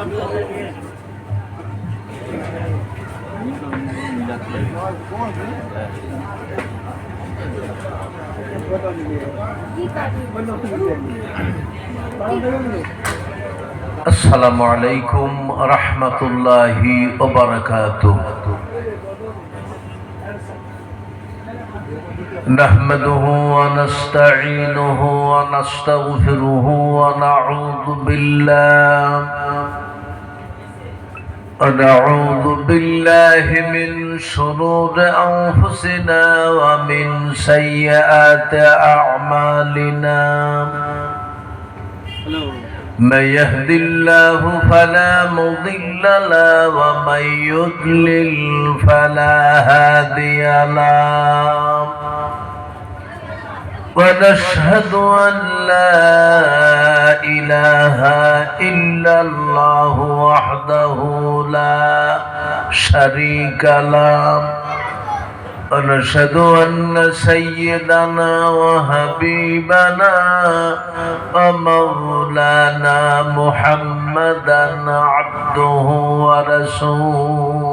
আসসালামু আলাইকুম রাহমাতুল্লাহি ওয়া বারাকাতুহু। نحمده ونستعينه ونستغفره ونعوذ بالله من شرور أنفسنا ومن سيئات أعمالنا. من يهد الله فلا مضل له ومن يضلل فلا هادي له. ونشهد أن لا إله إلا الله وحده لا شريك له. ونشهد أن سيدنا وحبيبنا ومولانا محمدا عبده ورسوله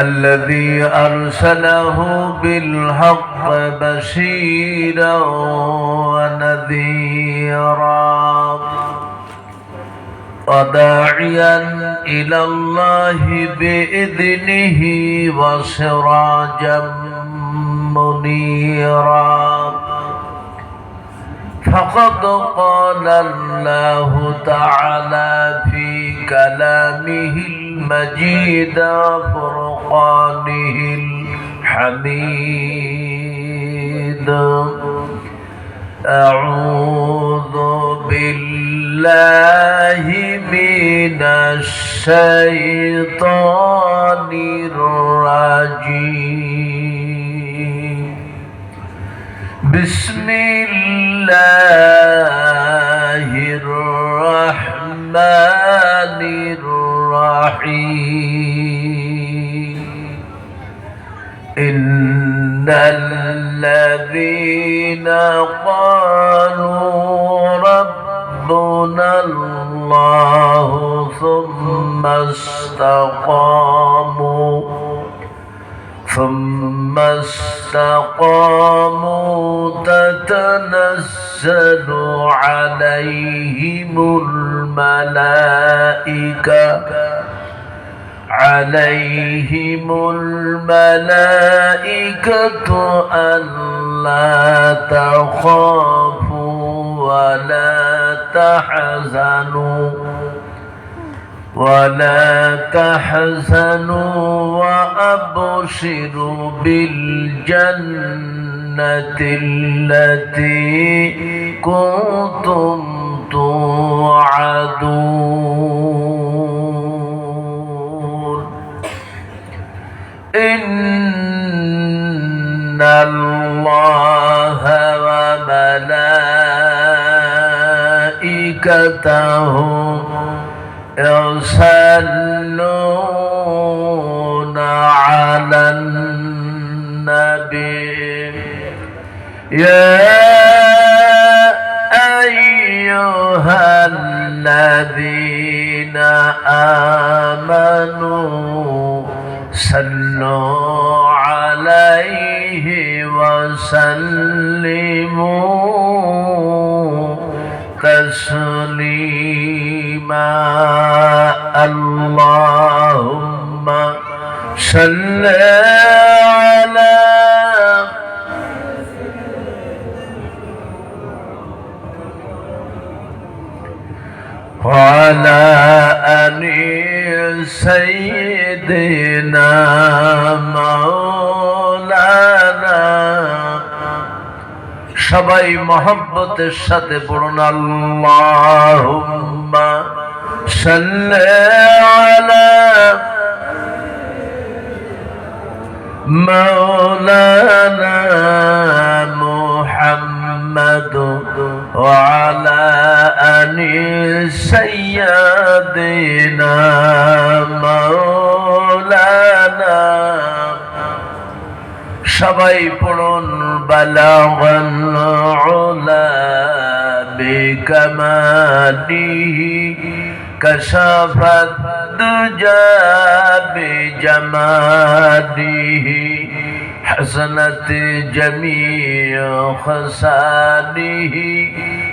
الذي أرسله بالحق بشيرا ونذيرا وداعيا إلى الله بإذنه وسراجا منيرا. فقد قال الله تعالى في كلامه المجيد وفرقانه الحميد. أعوذ بالله من الشيطان الرجيم. بسم الله الرحمن الرحيم. إن الذين قالوا ربنا الله ثم استقاموا تتنزل عليهم الملائكة ألا تخافوا ولا تحزنوا وأبشروا بالجنة التي كنتم توعدون. إن الله وملائكته يصلون على النبي. يا أيها الذين آمنوا صلوا عليه وسلموا تسليما. اللهم صل على وعلى آل سيدنا مولانا. সবাই মহব্বতের সাথে পড়ুন আল্লাহুম্মা সাল্লি আলা মাওলানা মুহাম্মদ ওয়া আলা আলি সাইয়্যিদিনা মাওলানা। সবাই পড়ুন বালাগাল উলা بكماله كشف الدجى بجماله حسنت جميع خصاله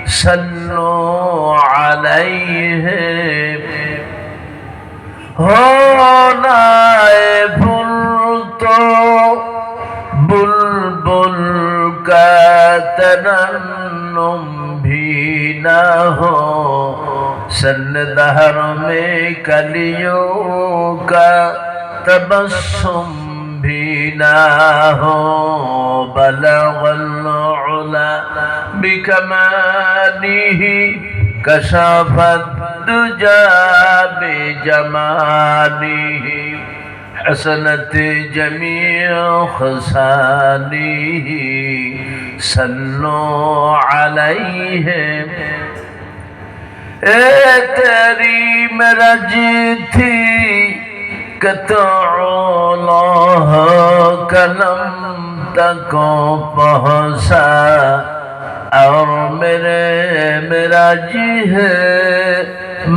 صلوا عليه होनाए फूल तो बुलबुल का तरन्नुम भी न हो सन्नदहर में कलियों का तबस्सुम भी न हो बलगल उला बिकमालिही कशफत दुजा बेजमालिही हसनत जमीअ खसालिही सल्लो अलैहि ए तेरी मरज थी कतौलह कलम तक पहुँचा और मेरा जी है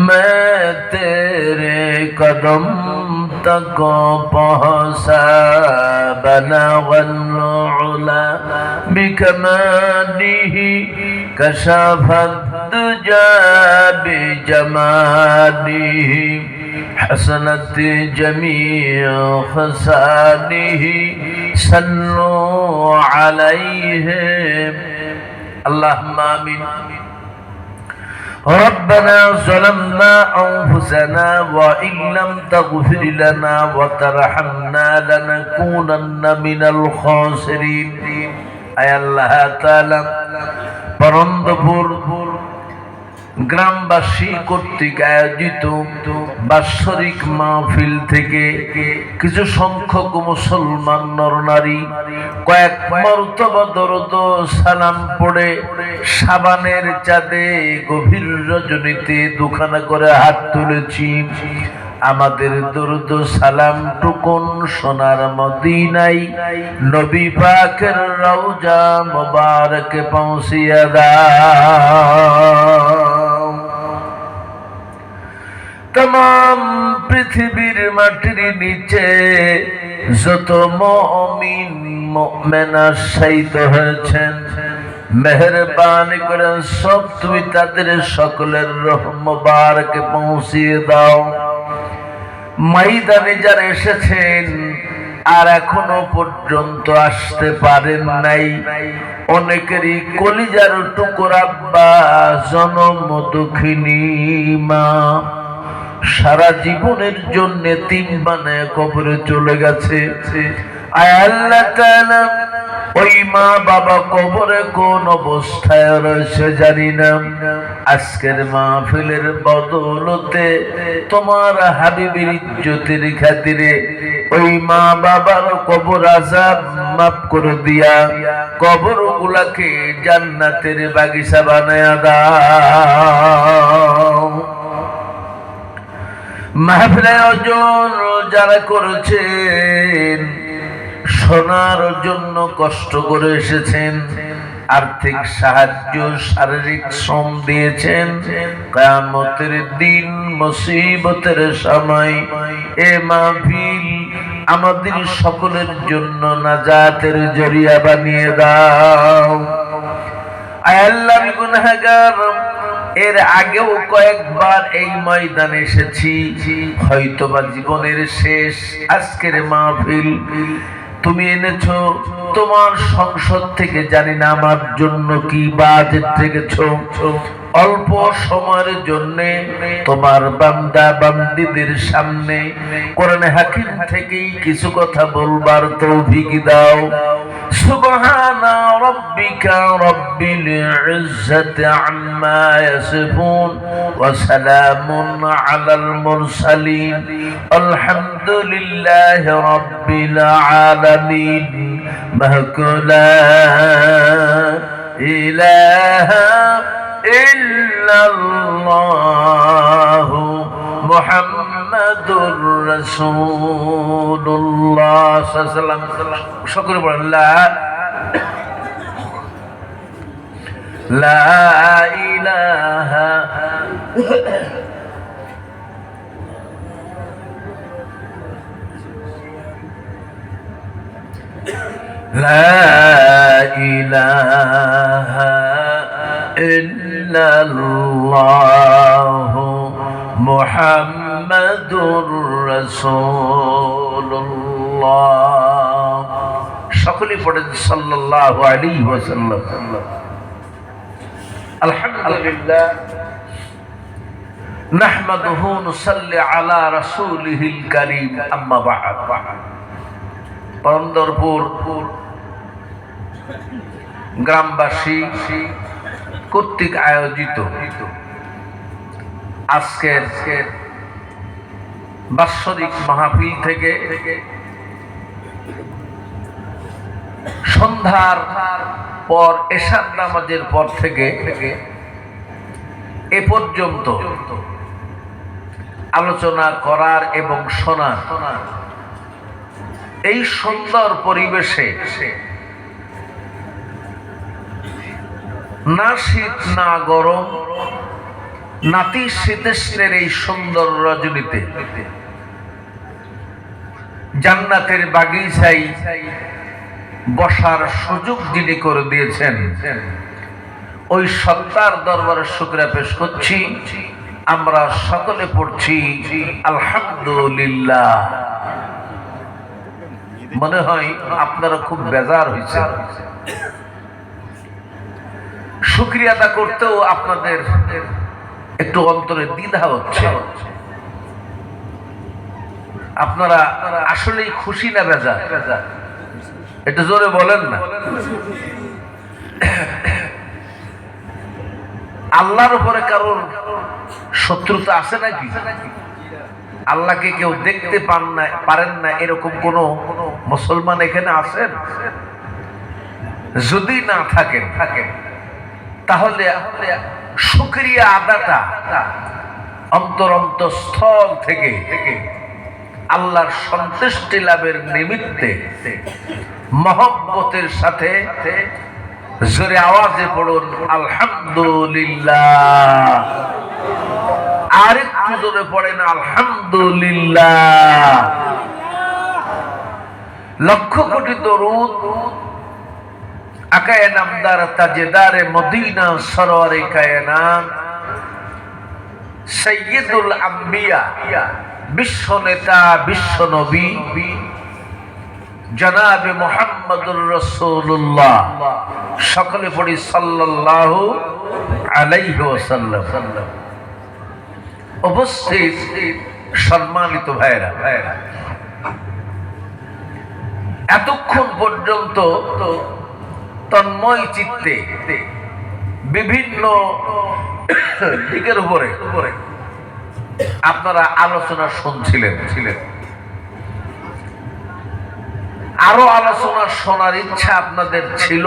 मैं तेरे कदम तक पहुँचा बलगल उला बिकमालिही कशफत दुजा बिजमालिही हसनत जमीअ खसालिही सल्लू अलैहि अल्लाहुम्मा आमीन। रब्बना ज़लमना अनफुसना व इन लम तग़फिर लना व तरहमना लनकूनन्ना मिनल खासिरीन। आय अल्लाह ताआला परमदपुर গ্রামবাসী কর্তৃক আয়োজিত বাৎসরিক মাহফিল থেকে কিছু সংখ্যক মুসলমান নরনারী কয়েক মর্তবা দরুদ সালাম পড়ে শাবানের চাঁদে গভীর রজনীতে দুখানা করে হাত তুলেছি। আমাদের দরুদ সালাম টুকুন সোনার মদিনায় নবী পাকের রওজা মুবারকে পৌঁছিয়ে দাও। तमाम পৃথিবীর মাটির নিচে যত মুমিন মুমিনা শহীদ হয়েছেন মেহেরবানি করে সব তুমি তাদের সকলের রূহ মুবারকে পৌঁছিয়ে দাও। ময়দানে যারা এসেছেন আর এখনো পর্যন্ত আসতে পারেন নাই, অনেকেরই কলিজার টুকরা আব্বা জনম দুঃখিনী মা সারা জীবনের জন্য তিন বানায় কবরে চলে গেছে। আয় আল্লাহ তাআলা ওই মা বাবা কবরে কোন অবস্থায় রয়েছে জানি না, আজকের মাহফিলের বদৌলতে তোমার হাবিবের ইজ্জতের খাতিরে ওই মা বাবার কবর আযাব মাফ করে দিয়া কবরগুলোকে জান্নাতের বাগিচা বানায়া দাও। মাহফিলে আয়োজন যারা করেছেন শোনার জন্য কষ্ট করে এসেছেন, আর্থিক সাহায্য শারীরিক শ্রম দিয়েছেন, কিয়ামতের দিন মুসিবতের সময় এ মাহফিল আমাদের সকলের জন্য নাজাতের জরিয়া বানিয়ে দাও। আয় আল্লাহ, আমি গুনাহগার, এর আগেও কয়েকবার এই ময়দানে এসেছি, হয়তোবা জীবনের শেষ আজকের মাহফিল তুমি এনেছো তোমার সংসদ থেকে, জানি না আমার জন্য কি বাজেট রেখেছো। অল্প সময়ের জন্য তোমার বান্দা বান্দীদের সামনে কোরআনে হাকিম থেকেই কিছু কথা বলবার তৌফিক দাও। সুবহানা রাব্বিকা রাব্বিল ইজ্জাতি আম্মা ইয়াসিফুন ওয়া সালামুন আলাল মুরসালিন আলহামদুলিল্লাহি রাব্বিল আলামিন। মাহকুলা ইলাহা ইল্লাল্লাহু মুহাম্মাদুর রাসূলুল্লাহ সাল্লাল্লাহু আলাইহি ওয়াসাল্লাম। সকলে বলেন লা لا إله لا إله إلا الله محمد رسول الله সকলে পড়েন সাল্লাল্লাহু আলাইহি ওয়াসাল্লাম আলহামদুলিল্লাহ নাহমাদুহু নুসাল্লি আলা রাসূলিহিল কারীম আম্মা বা'দ পরন্দরপুর গ্রামবাসী কর্তৃক আয়োজিত আজকের বাৎসরিক মাহফিল থেকে সন্ধ্যার পর এশার নামাজের পর থেকে এ পর্যন্ত আলোচনা করার এবং শোনার এই সুন্দর পরিবেশে না শীত না গরম নাতিশীতোষ্ণের এই সুন্দর রজনীতে জান্নাতের বাগিচায় বসার সুযোগ যিনি করে দিয়েছেন ওই সত্তার দরবারে শুকরিয়া পেশ করছি। আমরা সকলে পড়ছি আলহামদুলিল্লাহ। মনে হয় আপনারা খুব বেজার হয়েছে, শুকরিয়া আদা করতেও আপনাদের একটু অন্তরে দ্বিধা হচ্ছে। আপনারা আসলেই খুশি না বেজার? একটু জোরে বলেন না। আল্লাহর উপরে কারোর শত্রুতা আছে নাকি? আল্লাহকে কেউ দেখতে পারেন না এরকম কোন মুসলমান এখানে আছেন? যদি না থাকেন তাহলে শুকরিয়া আদাটা অন্তরস্থল থেকে আল্লাহর সন্তুষ্টি লাভের নিমিত্তে মহব্বতের সাথে জোরে আওয়াজে পড়ুন আলহামদুলিল্লাহ। আর একটু জোরে পড়েন আলহামদুলিল্লাহ। লক্ষ কোটি দরুদ আকায়ে নামদার তাজেদারে মদিনা সরওয়ারে কায়নাত সাইয়্যিদুল আম্বিয়া বিশ্ব নেতা বিশ্ব নবী জনাবে মুহাম্মদুর রাসূলুল্লাহ সকলে পড়ি সাল্লাল্লাহু আলাইহি ওয়াসাল্লাম। উপস্থিত সম্মানিত ভাইরা, এতক্ষণ পর্যন্ত তন্ময় চিত্তে বিভিন্ন দিকের উপরে আপনারা আলোচনা শুনছিলেন। আরো আলোচনা শোনার ইচ্ছা আপনাদের ছিল,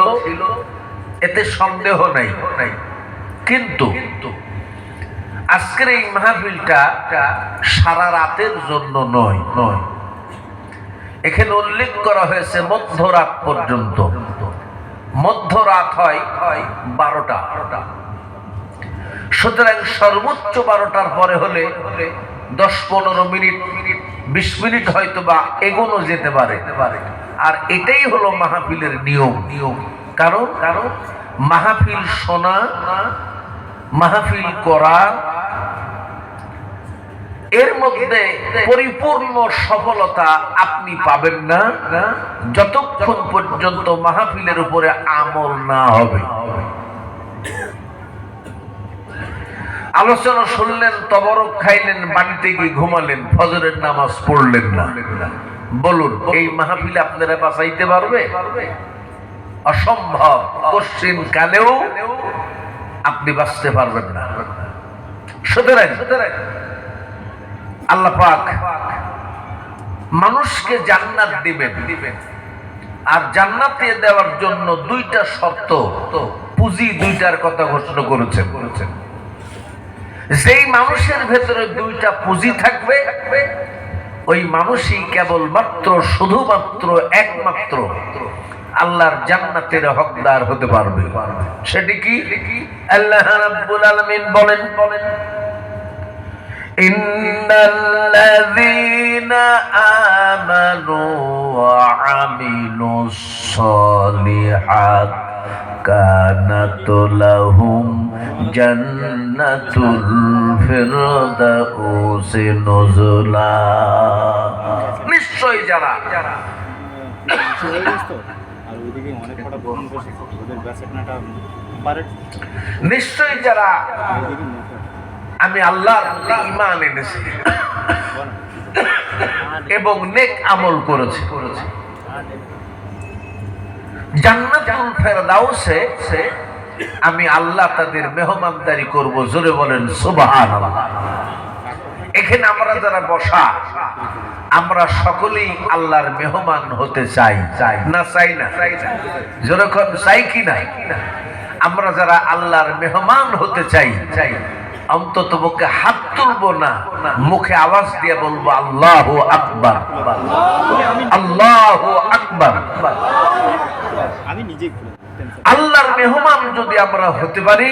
এতে সন্দেহ নাই। কিন্তু আজকের এই মাহফিলটা সারা রাতের জন্য নয়। এখানে উল্লেখ করা হয়েছে মধ্যরাত পর্যন্ত। মধ্যরাত হয় 12টা। সুতরাং সর্বোচ্চ 12টার পরে হলে 10-15 মিনিট 20 মিনিট হয়তো বা এগোনো যেতে পারে। আর এটাই হলো মাহফিলের নিয়ম। কারণ মাহফিল শোনা, মাহফিল করা, এর মধ্যে পরিপূর্ণ সফলতা আপনি পাবেন না যতক্ষণ পর্যন্ত মাহফিলের উপরে আমল না হবে। আলোচনা শুনলেন, তবরক খাইলেন, বাড়িতে গিয়ে ঘুমালেন, ফজরের নামাজ পড়লেন না। বলুন, এই মাহফিলে আপনারা বাঁচাইতে পারবে? অসম্ভব। কোশ্চিন কালেও আপনি বাঁচতে পারবেন না। সুতরাং আল্লাহ পাক মানুষকে জান্নাত দিবেন, আর জান্নাত দেওয়ার জন্য 2টা শর্ত, পুঁজি 2টার কথা ঘোষণা করেছেন। যেই মানুষের ভেতরে 2টা পুঁজি থাকবে ওই মানুষই কেবলমাত্র শুধুমাত্র একমাত্র আল্লাহর জান্নাতের হকদার হতে পারবে। সেটি কি? আল্লাহ রাব্বুল আলামিন বলেন, ইন্নাল্লাযীনা আমানু ওয়া আমিলুস সলিহাত কানাত লাহুম জান্নাতুল ফিরদাউসি নুজুলা। নিশ্চয় যারা নিশ্চয় যারা আমি আল্লাহর প্রতি ঈমান এনেছি এবং নেক আমল করেছে, জান্নাতুল ফেরদাউসে আমি আল্লাহ তাদের মেহমানদারি করব। জোরে বলেন সুবহানাল্লাহ। এখানে আমরা যারা বসা, আমরা সকলেই আল্লাহর মেহমান হতে চাই, না চাই না? যেরকম চাই কি না? আমরা যারা আল্লাহর মেহমান হতে চাই, অন্তত মুখে হাত তুলবো না, মুখে আওয়াজ দিয়ে বলবো আল্লাহু আকবার, আল্লাহু আকবার। আল্লাহর মেহমান যদি আমরা হতে পারি,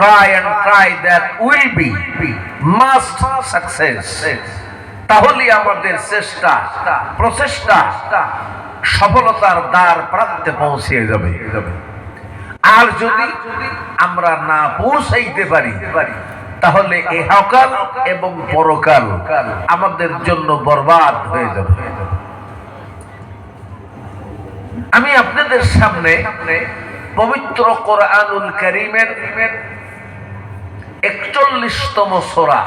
try and try that will be must success, তাহলে আমাদের চেষ্টা প্রচেষ্টা সফলতার দ্বার প্রান্তে পৌঁছে যাবে। আর যদি আমরা না পৌঁছাইতে পারি, তাহলে ইহকাল এবং পরকাল আমাদের জন্য বরবাদ হয়ে যাবে। আমি আপনাদের সামনে পবিত্র কোরআনুল কারীমের 41তম সূরা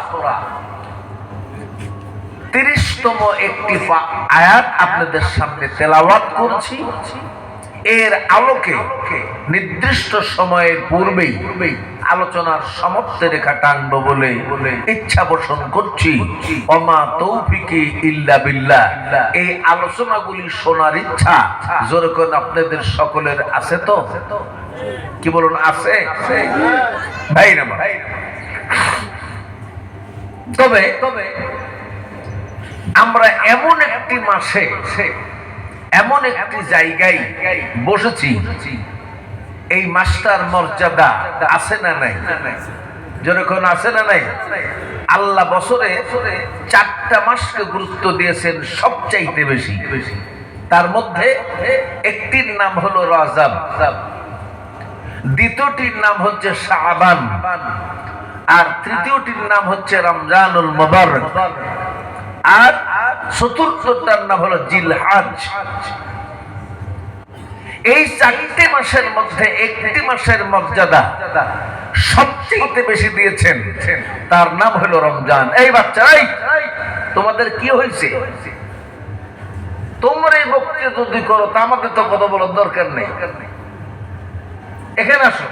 30তম একটি আয়াত আপনাদের সামনে তেলাওয়াত করছি। এর আলোকে নির্দিষ্ট সময়ের পূর্বেই আলোচনার সমাপ্তি রেখা টানব বলে ইচ্ছা পোষণ করছি। ওমা তৌফিকি ইল্লা বিল্লাহ। এই আলোচনাগুলি শোনার ইচ্ছা জোরে করে আপনাদের সকলের আছে তো? কি বলুন, আছে? ভাই না ভাই? তবে আমরা এমন একটি মাসে এমন একটি জায়গায় বসেছি, এই মাসটার মর্যাদা আছে না নাই? যেরকম আছে না নাই? আল্লাহ বছরে 4টা মাসকে গুরুত্ব দিয়েছেন সবচাইতে বেশি। তার মধ্যে একটির নাম হলো রজব, দ্বিতীয়টির নাম হচ্ছে শাবান, আর তৃতীয়টির নাম হচ্ছে রমজানুল মুবারক, আর চতুর্থটার নাম হলো জিলহজ। এই 4টে মাসের মধ্যে একটি মাসের মর্যাদা সবচেয়ে বেশি দিয়েছেন, তার নাম হলো রমজান। এই বাচ্চারা, তোমাদের কি হয়েছে? তোমরা এই বক্তৃতা যদি করো তা আমাদের তো কথা বলার দরকার নেই। এখানে আসো,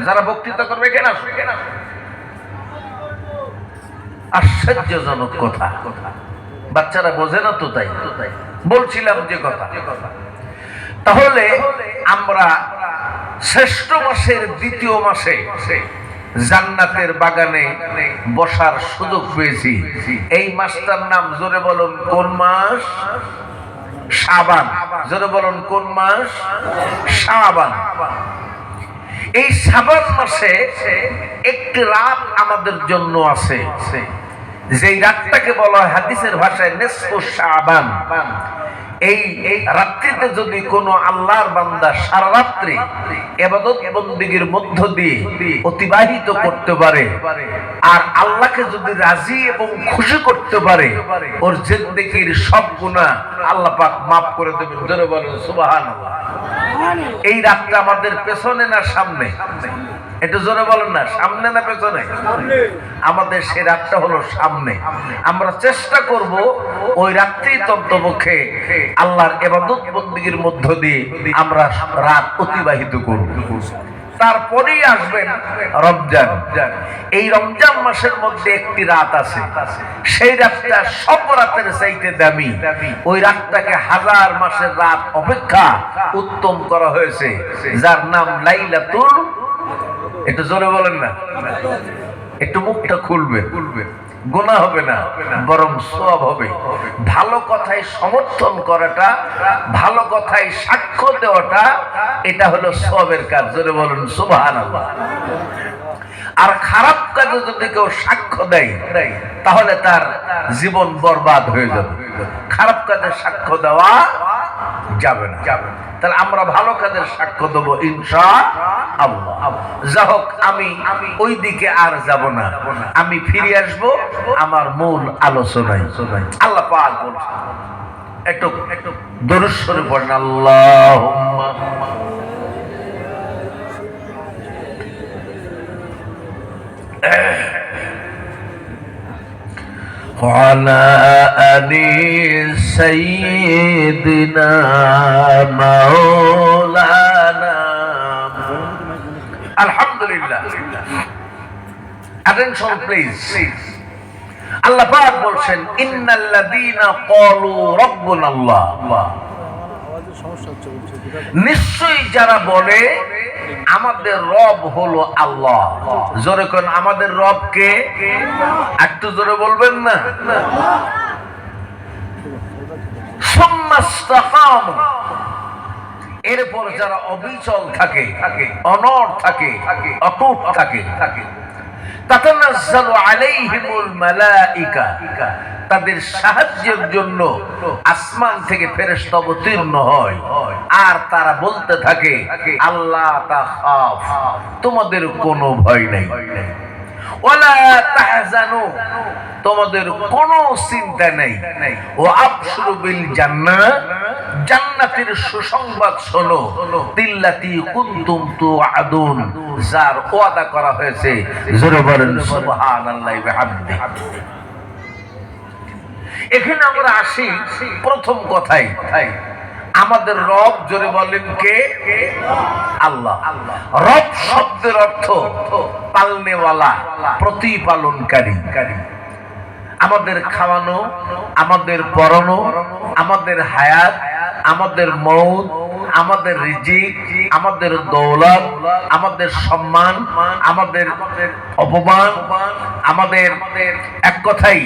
যারা বক্তৃতা করবে এখানে আসো। আশ্চর্যজনক কথা, বাচ্চারা বোঝে না তো, তাই বলছিলাম যে কথা। তাহলে আমরা শ্রেষ্ঠ মাসের দ্বিতীয় মাসে জান্নাতের বাগানে বসার সুযোগ পেয়েছি। এই মাসটার নাম জোরে বলুন কোন মাস? শাবান। জোরে বলুন কোন মাস? শাবান। এই শাবান মাসে একটি রাত আমাদের জন্য আছে, যেই রাতটাকে বলা হয় হাদিসের ভাষায় নিসফু শাবান। এই রাত্রিতে যদি কোনো আল্লাহর বান্দা সারা রাত্রি ইবাদত বন্দেগীর মধ্য দিয়ে অতিবাহিত করতে পারে, আর আল্লাহকে যদি রাজি এবং খুশি করতে পারে, ওর জিন্দেগীর সব গুনাহ আল্লাহ পাক মাফ করে দেবেন। জোরে বলেন সুবহানাল্লাহ। এই রাতটা আমাদের পেছনে না সামনে? একটু জোরে বলেন না, সামনে না পেছনে? আমাদের সেই রাতটা হলো সামনে। আমরা চেষ্টা করব ওই রাত্রি তন্তপক্ষে আল্লাহর ইবাদত বন্দেগীর মধ্য দিয়ে আমরা রাত অতিবাহিত করব। তারপরেই আসবেন রমজান। এই রমজান মাসের মধ্যে একটি রাত আছে, সেই রাতটা সব রাতের চাইতে দামি। ওই রাতটাকে 1000 মাসের রাত অপেক্ষা উত্তম করা হয়েছে, যার নাম লাইলাতুল, একটু জোরে বলেন না, একটু মুখটা খুলবে, গুনাহ হবে না, বরং সওয়াব হবে। ভালো কথায় সমর্থন করাটা, ভালো কথায় সাক্ষ্য দেওয়াটা, এটা হলো সওয়াবের কাজ। জোরে বলুন সুবহানাল্লাহ। আর খারাপ কাজে যদি কেউ সাক্ষ্য দেয় তাহলে তার জীবন বরবাদ হয়ে যাবে। খারাপ কাজে সাক্ষ্য দেওয়া যাবে না। তাহলে আমরা ভালো কাজের সাক্ষ্য দেবো ইনশাআল্লাহ। যা হোক, আমি ওই দিকে আর যাব না, আমি ফিরে আসব আমার মূল আলোচনায়। আল্লাহ পাক বলছেন, একটু দরুদ শরীফ পড়েন। আল্লাহুম্মা وعلى آل سيدنا مولانا। আলহামদুলিল্লাহ। Attention please. আল্লাহ পাক বলছেন, ইন্নাল্লাযীনা ক্বালু রাব্বুনাল্লাহ, নিশ্চয়ই যারা বলে আমাদের রব হলো আল্লাহ। জোরে কোন, আমাদের রব কে? একটু জোরে বলবেন না? সুম্মাস্তাকামু, এরপর যারা অবিচল থাকে, অনড় থাকে, অটুট থাকে, তাতানাজ্জালু আলাইহিমুল মালাইকা, তাদের সাহায্যের জন্য আসমান থেকে ফেরেশতা অবতীর্ণ হয়। আর তারা বলতে থাকে, আল্লাহ তাখাফ, তোমাদের কোনো ভয় নেই, ওয়ালা তাহজানু, তোমাদের কোনো চিন্তা নেই, ও আবশিরু বিল জান্নাহ, জান্নাতের সুসংবাদ শোনো, তিল্লাতি কুনতুম তুআদুন, যার ওয়াদা করা হয়েছে। জোরে বলেন সুবহানাল্লাহি ওয়া বিহামদিহি। এখানে আমরা আসি প্রথম কথাই, আমাদের রব, জোরে বলেন কে? আল্লাহ। রব শব্দের অর্থ পালনেওয়ালা, প্রতিপালনকারী। আমাদের খাওয়ানো, আমাদের পরানো, আমাদের হায়াত, আমাদের মউত, আমাদের রিজিক, আমাদের দৌলত, আমাদের সম্মান, আমাদের অপমান, আমাদের এক কথাই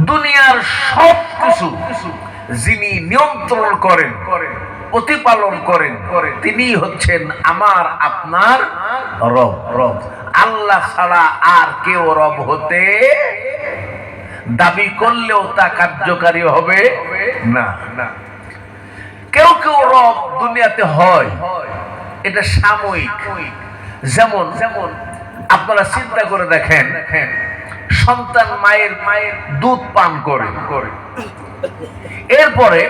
দুনিয়ার সব কিছু যিনি নিয়ন্ত্রণ করেন, প্রতিপালন করেন, তিনি হচ্ছেন আমার আপনার রব। আল্লাহ ছাড়া আর কেউ রব হতে দাবি করলেও তা কার্যকারী হবে না। কেউ কেউ রব দুনিয়াতে হয়, এটা সাময়িক। যেমন আপনারা চিন্তা করে দেখেন, সন্তান মায়ের দুধ পান করে, এরপরে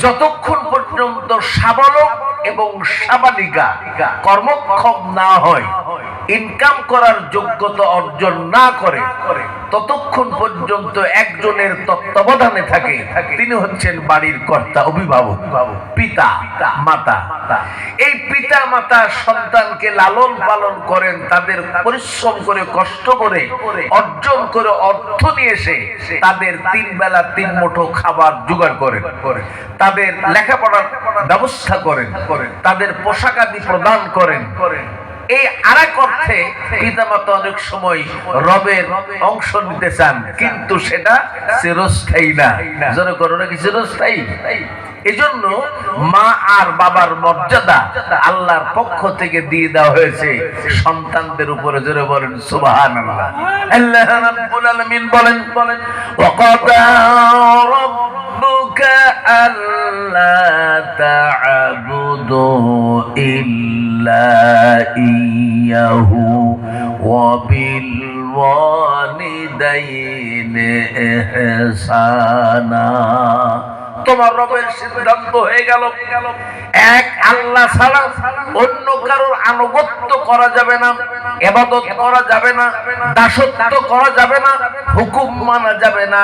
যতক্ষণ পর্যন্ত সাবালক এবং সাবালিকা কর্মক্ষম না হয়, ইনকাম করার যোগ্যতা অর্জন না করে, ততক্ষণ পর্যন্ত একজনের তত্ত্বাবধানে থাকে। তিনি হচ্ছেন বাড়ির কর্তা, অভিভাবক, পিতা মাতা। এই পিতা মাতা সন্তানকে লালন পালন করেন, তাদের পরিশ্রম করে, কষ্ট করে, অর্জন করে, অর্থ নিয়ে এসে তাদের 3 বেলা 3 মুঠো খাবার জোগাড় করেন, তাদের লেখাপড়ার ব্যবস্থা করেন, তাদের পোশাক আদি প্রদান করেন। এই আরেক অর্থে পিতামাতা অনেক সময় রবের অংশ নিতে চান, কিন্তু সেটা চিরস্থায়ী না। যারা করোনা কি চিরস্থায়ী? এজন্য মা আর বাবার মর্যাদা আল্লাহর পক্ষ থেকে দিয়ে দেওয়া হয়েছে সন্তানদের উপরে। জোরে বলেন সুবহানাল্লাহ। আল্লাহ রাব্বুল আলামিন বলেন, ওয়াকাদা রাব্বুকা আল্লা তা'বুদু ইল্লা ইয়্যাহু ওয়া বিল ওয়ালিদাইনি ইহসানা। তোমার রবের সিদ্ধান্ত হয়ে গেল, এক আল্লাহ ছাড়া অন্য কারোর আনুগত্য করা যাবে না, ইবাদত করা যাবে না, দাসত্ব করা যাবে না, হুকুম মানা যাবে না,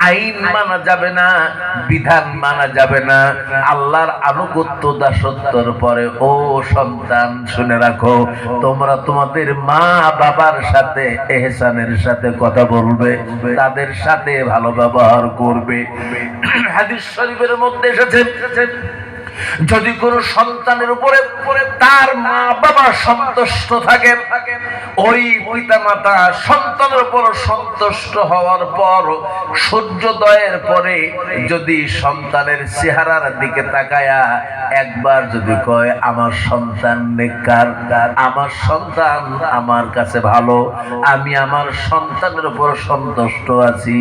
আইন মানা যাবে না, বিধান মানা যাবে না। আল্লাহর আনুগত্য দাসত্বর পরে ও সন্তান শুনে রাখো, তোমরা তোমাদের মা বাবার সাথে ইহসানের সাথে কথা বলবে, তাদের সাথে ভালো ব্যবহার করবে। হাদিস শরীফের মধ্যে এসেছে, যদি কোনো সন্তানের উপরে তার মা বাবা সন্তুষ্ট থাকে, ওই পিতা মাতা সন্তানের উপর সন্তুষ্ট হওয়ার পর সূর্যোদয়ের পরে যদি সন্তানের চেহারার দিকে তাকায়া একবার যদি কয় আমার সন্তান নেককার, আমার সন্তান আমার কাছে ভালো, আমি আমার সন্তানের উপর সন্তুষ্ট আছি,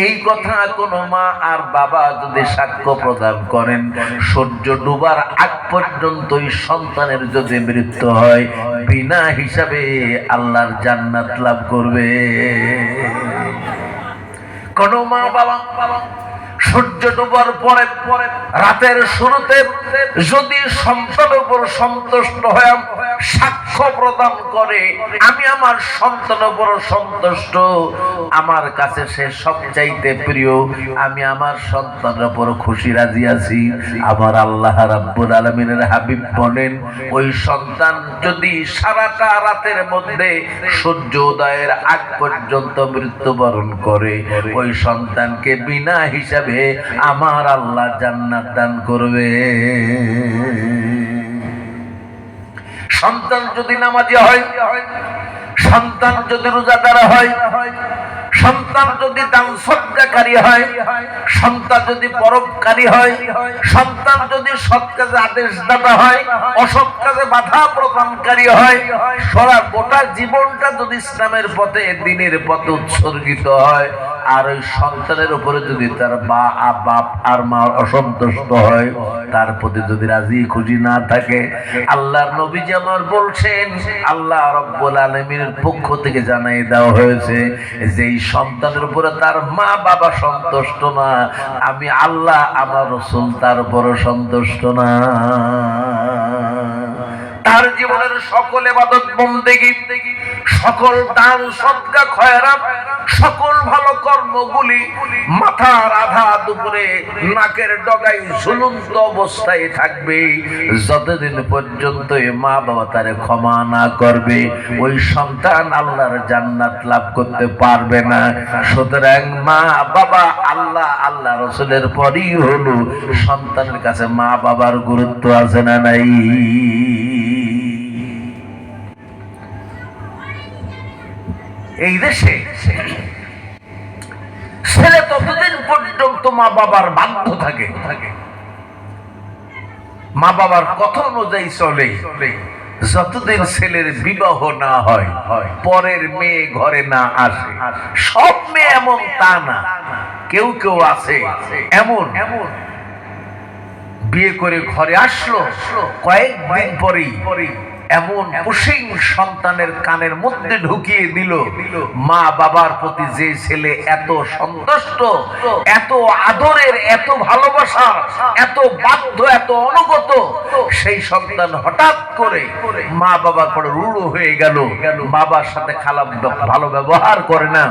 এই কথা কোনো মা আর বাবা যদি সাক্ষ্য প্রদান করেন, সূর্য ডুবার আগ পর্যন্ত সন্তানের যদি মৃত্যু হয় বিনা হিসাবে আল্লাহর জান্নাত লাভ করবে। কোন মা বাবা সূর্য ডুবার পরে রাতের শুরুতে যদি সন্তানের উপর সন্তুষ্ট হয়ে সাক্ষ্য প্রদান করে আমি আমার সন্তানের উপর সন্তুষ্ট, আমার কাছে সে সবচাইতে প্রিয়, আমি আমার সন্তানের উপর খুশি রাজি আছি, আমার আল্লাহ রাব্বুল আলামিনের হাবিব বলেন ওই সন্তান যদি সারাটা রাতের মধ্যে সূর্যোদয়ের আগ পর্যন্ত মৃত্যুবরণ করে ওই সন্তানকে বিনা হিসাবে আমার আল্লাহ জান্নাত দান করবে। সন্তান যদি নামাজি হয়, সন্তান যদি রোজাদার হয়, সন্তান যদি দান সদকাকারী হয়, সন্তান যদি পরোপকারী হয়, সন্তান যদি সৎ কাজে আদেশদাতা হয়, অসৎ কাজে বাধা প্রদানকারী হয়, সারা গোটা জীবনটা যদি ইসলামের পথে দ্বীনের পথে উৎসর্গিত হয়, আর ওই সন্তানের উপরে যদি তার বাপ আর মা অসন্তুষ্ট হয়, তার প্রতি যদি রাজি খুশি না থাকে, আল্লাহর নবীজি আমার বলছেন আল্লাহ রাব্বুল আলামিনের পক্ষ থেকে জানাই দেওয়া হয়েছে যেই সন্তানের উপরে তার মা বাবা সন্তুষ্ট না, আমি আল্লাহ আমার রাসূল তার উপর সন্তুষ্ট না। তার জীবনের সকল ইবাদত বন্দেগী, সকল দান সদকা খয়রাত, সকল ভালো কর্মগুলি মাথার আধা দুপুরে নাকের ডগায় ঝুলন্ত অবস্থায় থাকবে যতদিন পর্যন্ত মা বাবা তারে ক্ষমা না করবে ওই সন্তান আল্লাহর জান্নাত লাভ করতে পারবে না। সুতরাং মা বাবা আল্লাহ রাসূলের পরই হলো সন্তানের কাছে মা বাবার গুরুত্ব আছে না নাই? এই দেশে ছেলে ততদিন পর্যন্ত মা বাবার বাধ্য থাকে, মা বাবার কথা অনুযায়ী চলে যতদিন ছেলের বিবাহ না হয়, পরের মেয়ে ঘরে না আসে। সব মেয়ে এমন তা না, কেউ কেউ আছে এমন বিয়ে করে ঘরে আসলো কয়েকদিন পরেই এমন পুশিং সন্তানের কানের মধ্যে ঢুকিয়ে দিল, মা বাবার প্রতি যে ছেলে এত সন্তুষ্ট, এত আদরের, এত ভালোবাসা, এত বাধ্য, এত অনুগত, সেই সন্তান হঠাৎ করে মা বাবার পরে রূঢ় হয়ে গেল, বাবার সাথে খারাপ ভালো ব্যবহার করে না,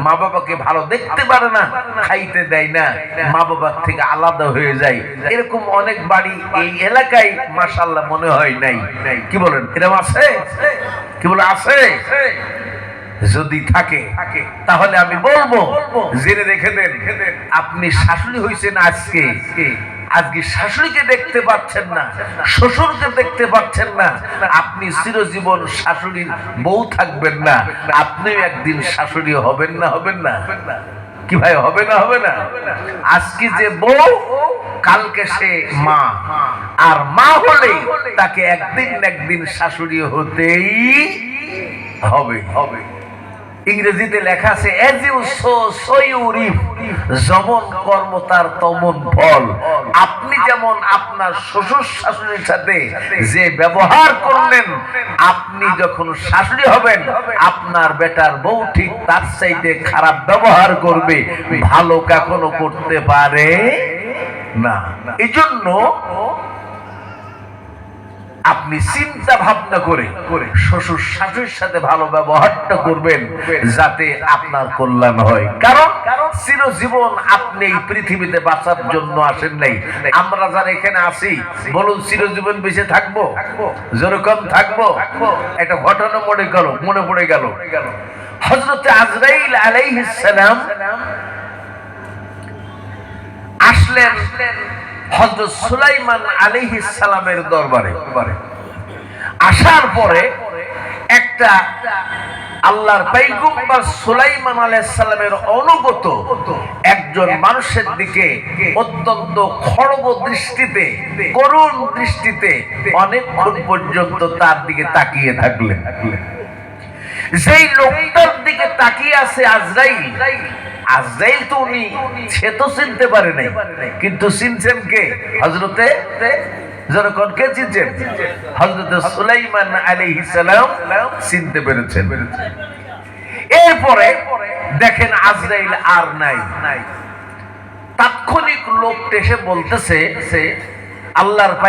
মা বাবাকে ভালো দেখতে পারে না, খাইতে দেয় না, মা বাবার থেকে আলাদা হয়ে যায়। এরকম অনেক বাড়ি এই এলাকায় মাশাআল্লাহ মনে হয় নাই, কি বলেন? এরকম আছে? কি বলে আছে? যদি থাকে তাহলে আমি বলবো জেনে রেখে দেন, আপনি শাশুড়ি হয়েছেন আজকে শাশুড়িকে দেখতে পাচ্ছেন না, শ্বশুরকে দেখতে পাচ্ছেন না, আপনি চিরজীবন শাশুড়ির বউ থাকবেন না, আপনিও একদিন শাশুড়ি হবেন না? কি ভাই, হবে না? আজকে যে বউ কালকে সে মা, আর মা হলে তাকে একদিন শাশুড়ি হতেই হবে। ইংরেজিতে লেখা আছে as you sow so you reap, যেমন কর্ম তার তেমন ফল। আপনি যেমন আপনার শ্বশুর শাশুড়ির সাথে যে ব্যবহার করলেন, আপনি যখন শাশুড়ি হবেন আপনার বেটার বউ ঠিক তার চাইতে খারাপ ব্যবহার করবে, ভালো কখনো করতে পারে না। এই জন্য আপনি চিন্তা ভাবনা করে শ্বশুর শাশুড়ির সাথে ভালো ব্যবহারটা করবেন যাতে আপনার কল্যাণ হয়। কারণ চিরজীবন আপনি এই পৃথিবীতে বাঁচার জন্য আসেন নাই। আমরা যারা এখানে আছি বলুন চিরজীবন বেঁচে থাকবো? যেরকম থাকবো। একটা ঘটনা মনে পড়ে গেল। হযরত আজরাইল আলাইহিস সালাম আসলেন হযরত সুলাইমান আলাইহিস সালামের দরবারে। আসার পরে একটা আল্লাহর পয়গম্বর সুলাইমান আলাইহিস সালামের অনুগত একজন মানুষের দিকে অত্যন্ত খড়গ দৃষ্টিতে, করুণ দৃষ্টিতে অনেকক্ষণ পর্যন্ত তার দিকে তাকিয়ে থাকলেন। যেই লোকটার দিকে তাকিয়ে আছে আজরাইল, আজরাইল তো উনি সে তো চিনতে পারে নাই, কিন্তু চিনছেন কে? হযরতে যখন কে চিনছেন? হযরত সুলাইমান আলাইহিস সালাম চিনতে পেরেছেন। এরপরে দেখেন আজরাইল আর নাই। তাৎক্ষণিক লোকটা এসে বলতেছে আল্লাহর